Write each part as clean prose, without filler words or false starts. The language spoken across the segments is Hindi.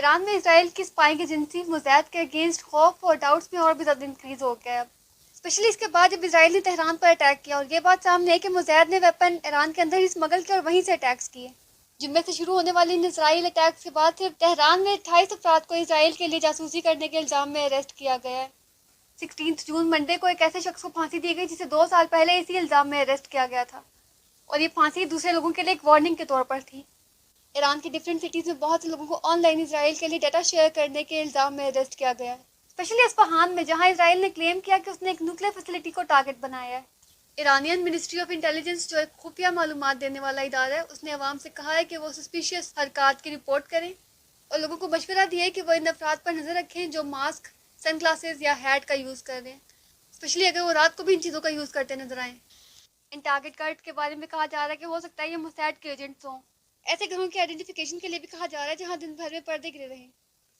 ईरान में इसराइल की स्पाइंग एजेंसी मोसाद के अगेंस्ट खौफ और डाउट्स में और भी ज़्यादा इंक्रीज हो गया है। स्पेशली इसके बाद जब इसराइल ने तेहरान पर अटैक किया और ये बात सामने है कि मोसाद ने वेपन ईरान के अंदर ही स्मगल किया और वहीं से अटैक्स किए। जुम्मे से शुरू होने वाले इन इसराइल अटैक्स के बाद सिर्फ तेहरान में 28 अफराद को इसराइल के लिए जासूसी करने के इल्ज़ाम में अरेस्ट किया गया है। 16 जून मंडे को एक ऐसे शख्स को फांसी दी गई जिसे 2 साल पहले इसी इल्ज़ाम में अरेस्ट किया गया था और ये फांसी दूसरे लोगों के लिए एक वार्निंग के तौर पर थी। ईरान की डिफरेंट सिटीज़ में बहुत से लोगों को ऑनलाइन इसराइल के लिए डाटा शेयर करने के इल्ज़ाम में अरेस्ट किया गया है, स्पेशली अस्फहान में, जहां इसराइल ने क्लेम किया कि उसने एक न्यूक्लियर फैसिलिटी को टारगेट बनाया है। ईरानियन मिनिस्ट्री ऑफ इंटेलिजेंस, जो एक खुफिया मालूमात देने वाला इदारा है, उसने अवाम से कहा है कि वो सस्पिशियस हरकत की रिपोर्ट करें और लोगों को मशवरा दिया है कि वो इन अफराद पर नज़र रखें जो मास्क, सन ग्लासेस या हैट का यूज़ कर रहे हैं, स्पेशली अगर वो रात को भी इन चीज़ों का यूज़ करते नजर आए। इन टारगेट कार्ड के बारे में कहा जा रहा है कि हो सकता है ये मोसाद के एजेंट्स हों। ऐसे घरों की आइडेंटिफिकेशन के लिए भी कहा जा रहा है जहां दिन भर में पर्दे गिरे रहें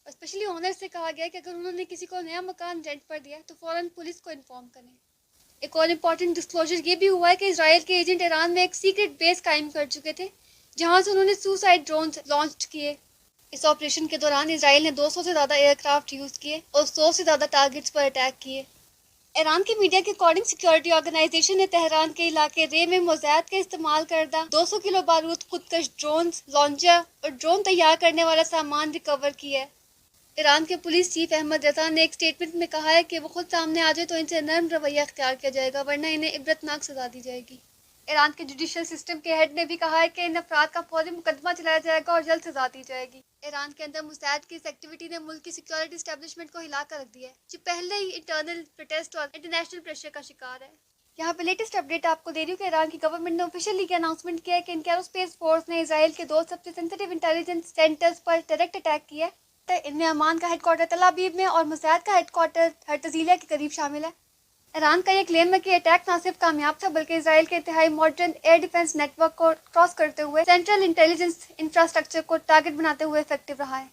और स्पेशली ओनर से कहा गया है कि अगर उन्होंने किसी को नया मकान रेंट पर दिया तो फ़ौरन पुलिस को इन्फॉर्म करें। एक और इम्पॉर्टेंट डिस्क्लोजर ये भी हुआ है कि इसराइल के एजेंट ईरान में एक सीक्रेट बेस कायम कर चुके थे जहां से उन्होंने सुसाइड ड्रोन लॉन्च किए। इस ऑपरेशन के दौरान इसराइल ने 200 से ज़्यादा एयरक्राफ्ट यूज़ किए और 100 से ज़्यादा टारगेट्स पर अटैक किए। ईरान की मीडिया के अकॉर्डिंग सिक्योरिटी ऑर्गेनाइजेशन ने तेहरान के इलाके रे में मोसाद के इस्तेमाल करदा 200 किलो बारूद, खुदकश ड्रोन, लॉन्चर और ड्रोन तैयार करने वाला सामान रिकवर किया है। ईरान के पुलिस चीफ अहमद रजा ने एक स्टेटमेंट में कहा है कि वो खुद सामने आ जाए तो इनसे नर्म रवैया अख्तियार किया जाएगा, वरना इन्हें इबरतनाक सजा दी जाएगी। ईरान के जुडिशल सिस्टम के हेड ने भी कहा है कि इन अफराद का फौरी मुकदमा चलाया जाएगा और जल्द सजा दी जाएगी। ईरान के अंदर मोसाद की इस एक्टिविटी ने मुल्क की सिक्योरिटी एस्टेब्लिशमेंट को हिला कर रख दिया है, जो पहले ही इंटरनल प्रोटेस्ट और इंटरनेशनल प्रेशर का शिकार है। यहाँ पे लेटेस्ट अपडेट आपको दे रही हूँ कि ईरान की गवर्नमेंट ने ऑफिशियली अनाउंसमेंट किया है कि इनके एरोस्पेस फोर्स ने इसराइल के 2 सबसे सेंसिटिव इंटेलिजेंस सेंटर्स पर डायरेक्ट अटैक किया है। इनमें अमान का हेडक्वार्टर तल अबीब में और मोसाद का हेडक्वार्टर हर्तज़िलिया के करीब शामिल है। ईरान का यह क्लेम है कि अटैक न सिर्फ कामयाब था बल्कि इसराइल के इंतहाई मॉडर्न एयर डिफेंस नेटवर्क को क्रॉस करते हुए सेंट्रल इंटेलिजेंस इंफ्रास्ट्रक्चर को टारगेट बनाते हुए इफेक्टिव रहा है।